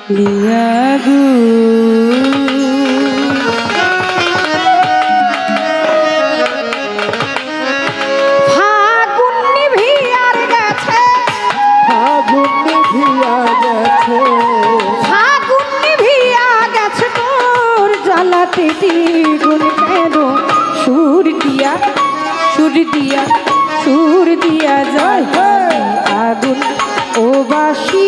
লিয়াগু ফাগুন নিভিয়ার গেছে ফাগুন নিভিয়া গেছে ফাগুন নিভিয়া গেছে তোর জ্বালাতে দ্বিগুণ কেন সুর দিয়া সুর দিয়া যায় আগুন ও বাসি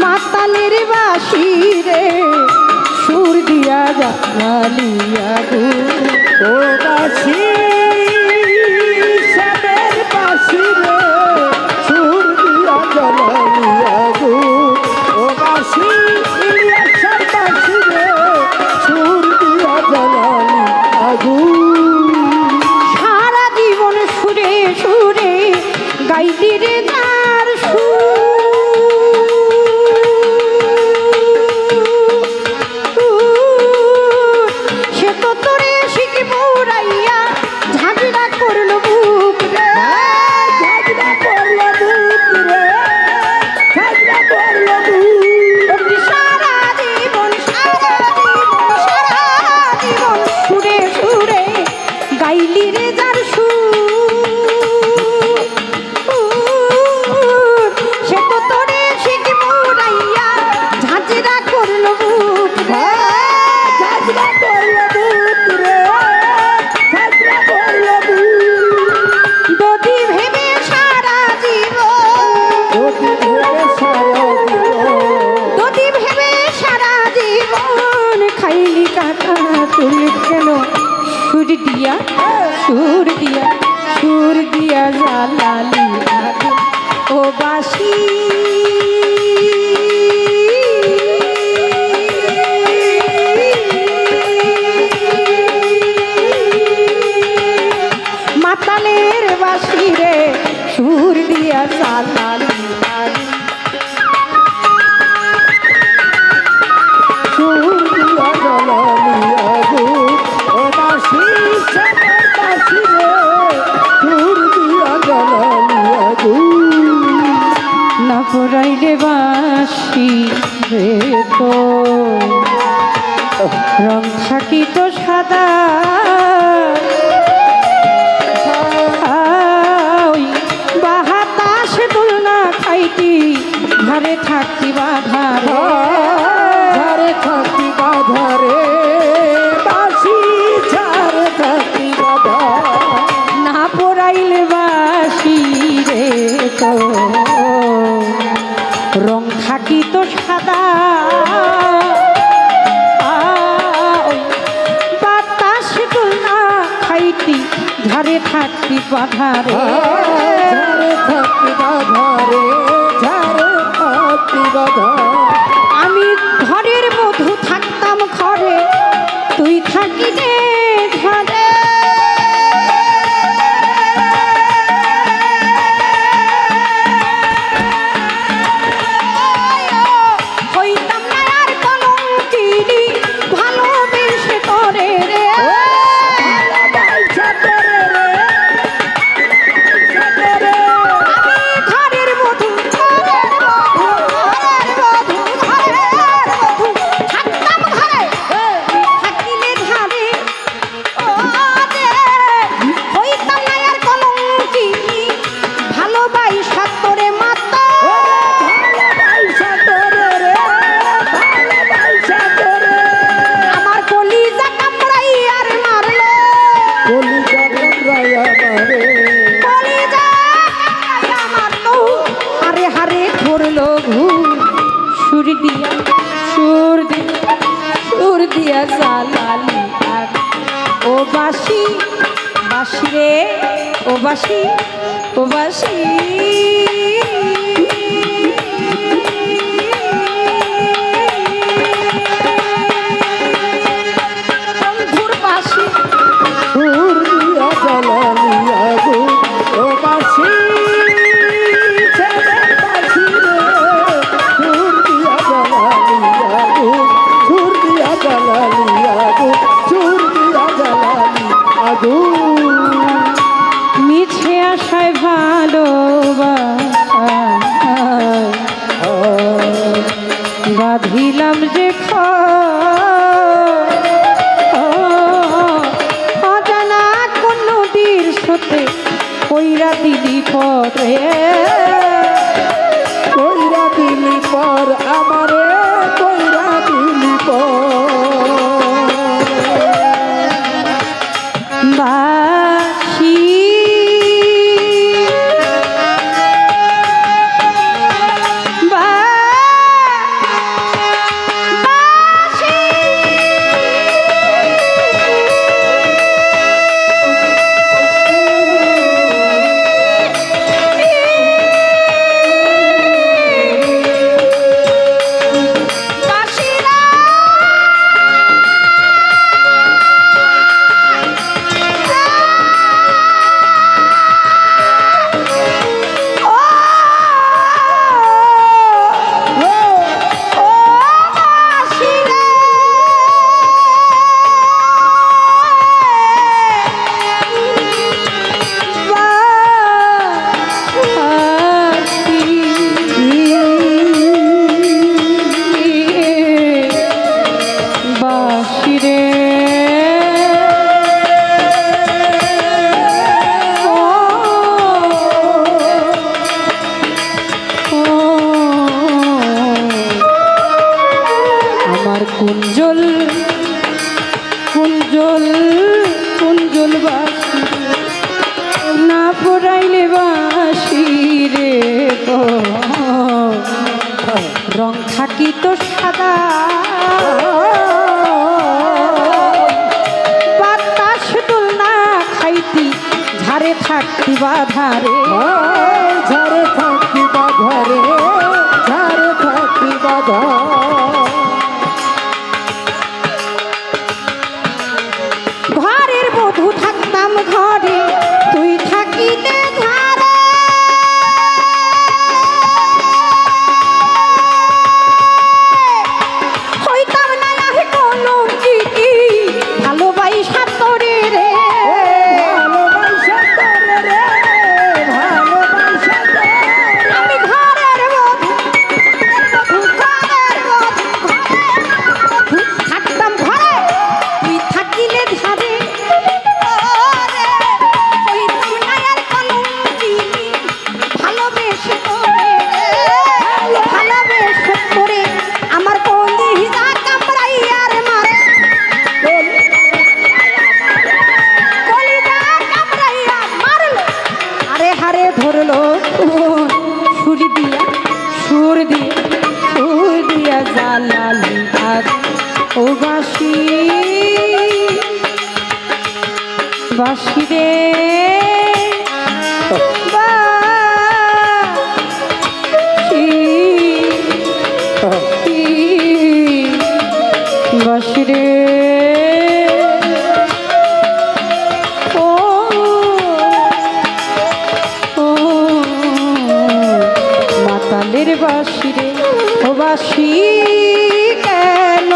মাতালের বাসি রে সুর দিয়া জ্বালি আগুন ও বাসি সাদের বাসি রে সুর দিয়া জ্বালালি আগুন ও বাসি ইলিয়াসের বাসি রে সুর দিয়া জ্বালালি আগুন সারা জীবন সুরে সুরে গাইলি রে তার সে তো তোরে শিখি পুরাইয়া ঝাঁঝরা করলো বুক রে ঝগড়া করলো বুক রে ঝগড়া করলো বুক সারা জীবন সুরে সুরে গাইলি রে যার সে তো তোরে শিখি পুরাইয়া ঝাঁঝরা করলো বুক রে ঝগড়া করলো বুক রে ঝগড়া করলো বুক যদি ভেবে সারা জীবন যদি ভেবে সারা জীবন খাইলি কাটা তুল কেন সুর দিয়া জ্বালালি আগুন ও বাসি মাতালের বাসি রে সুর দিয়া জ্বালালি আগুন সুর দিয়া জ্বালালি আগুন ও বাসি সাদের বাসি রে সুর দিয়া জ্বালালি আগুন না পড়াইলে বাসি রে তো রং থাকি তো সাদা ওই বাহাতাস দোলনা খাইতি ঘরে থাকতি বাধা রে। ঝাড়ে থাকি বাধা রে বাসি ঝাড়ে থাকি বাধা না পড়াইলে বাসি রে তো রং থাকি তো সাদা বাতাস দোলনা খাইতি ঝাড়ে থাকতি বাধা রে। ঝাড়ে থাকি বাধা রে ঝাড়ে থাকি বাধা আমি ঘরের বধূ থাকতাম ঘরে তুই থাকি রে ঝাড়ে হইতাম না আর কলঙ্কিনী ভালোবেসে তোরে রে ভালোবাসা তোরে রে রে আমি ঘরের বধূ থাকতাম ঘরে থাকিলে ঘরে ও রে হইতাম না আর কলঙ্কিনী ভালোবাসা তোরে মাতা ভালোবাসা তোরে রে ভালোবাসা তোরে আমার কলিজা কামড়াই আর মারলো কলিজা কামড়ায়া মারে কলিজা কামড়াইয়া মারলো হারে হারে ধরলো ঘুম সুর দিয়া জ্বালালি আগুন ও বাসি বাসি রে ও বাসি ও বাসি বন্ধুর বাসি সুর দিয়া জ্বালালি আগুন ও বাসি ছেলের বাসি রে সুর দিয়া জ্বালালি আগুন সুর দিয়া জ্বালালি আগুন সুর দিয়া জ্বালালি আগুন মিছে আশায় ভালোবাসা বাঁধিলাম যে অজানা কোন নদীর স্রোতে কইরা দিলি পরে কইরা দিলি পর আমারে কইরা দিলি পর বাসি কুঞ্জল কুঞ্জল কুঞ্জল বাসি না পড়াইলে বাসি রে রং থাকি তো সাদা বাতাস দোল না খাইতি ঝাড়ে থাকতি বাধারে ঝাড়ে থাকতি বাধারে ঝাড়ে থাকতি বাধা ঘরের বধূ থাকতাম ঘরে তুই থাকিতে ধারে হইতাম না আহে কোনো চিঠি ভালোবাসা তোরে রে ভালোবাসা তোরে রে ভালোবাসা তোরে আমি ঘরের বধূ ঘরের বধূ থাকতাম ঘরে তুই থাকিলে ধারে ধরলো সুর দিয়া জালালি আজ ও বাসি বাসি রে বাসি রে বাসি রে ও বাসি কেন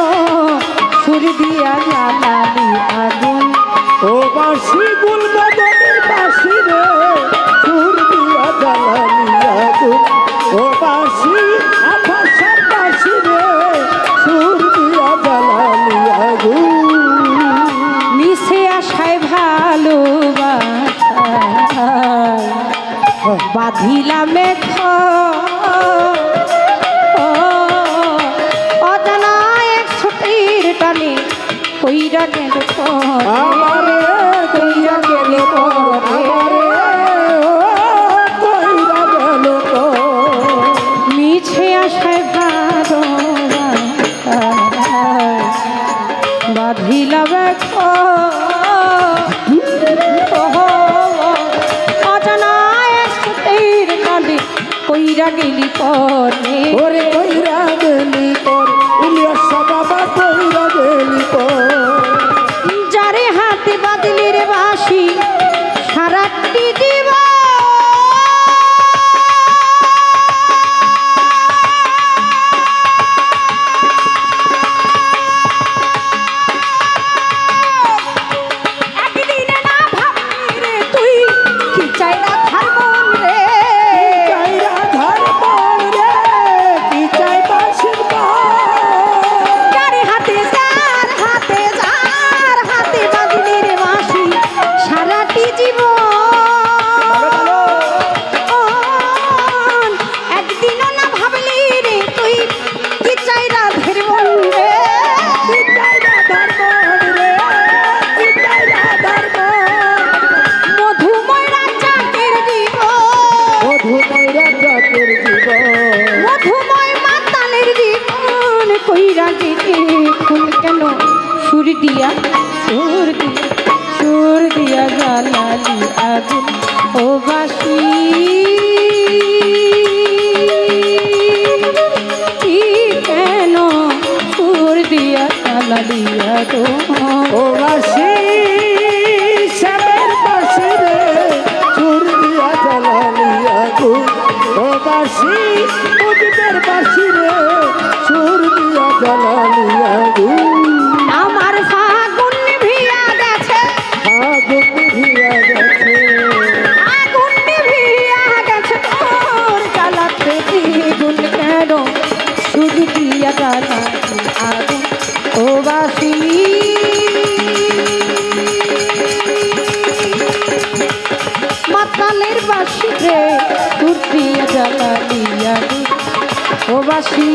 সুর দিয়া জালালি আগুন ও বাসি গুল বদনের বাসি রে সুর দিয়া জালালি আগুন ও বাসি আভাসার বাসি রে সুর দিয়া জালালি আগুন মিশে আশায় ভালোবাসা বাঁধিলাম অজানা এক ছুটির টানে কইরা গেল আমারে কইরা গেল কইরা গেল মিছে আশায় বাঁধিলাম অজানা এক ছুটির টানে কইরা গেলি পরে ওরে কইরা গেলি পর ইলিয়াস বাবা কইরা গেলি পর যারে হাতে বাদলি রে বাসি সারাটি জীব একদিনে না ভাবলি রে তুই কি চাই রাধার মন রে চাই রাধার মন রে কি চাই বাসির মন মধুময় মাতালের জীবন কইরা গেছে খুন কেন সুর দিয়া জ্বালালি আগুন ও বাসি কি কেন সুর দিয়া জ্বালালি আগুন ও বাসি শ্যামের বাসি রে সুর দিয়া জ্বালালি আগুন ও বাসি মুজিবের বাসি রে সুর দিয়া জ্বালালি আগুন আমার ফাগুন নিভিয়া গেছে আগুন নিভিয়া গেছে আগুন নিভিয়া গেছে তোর জ্বালাতে দ্বিগুণ কেন শুধু দিয়া জ্বালালি আগুন ও বাসি মাতালের বাসি রে তোর দিয়া জ্বালালি আগুন ও বাসি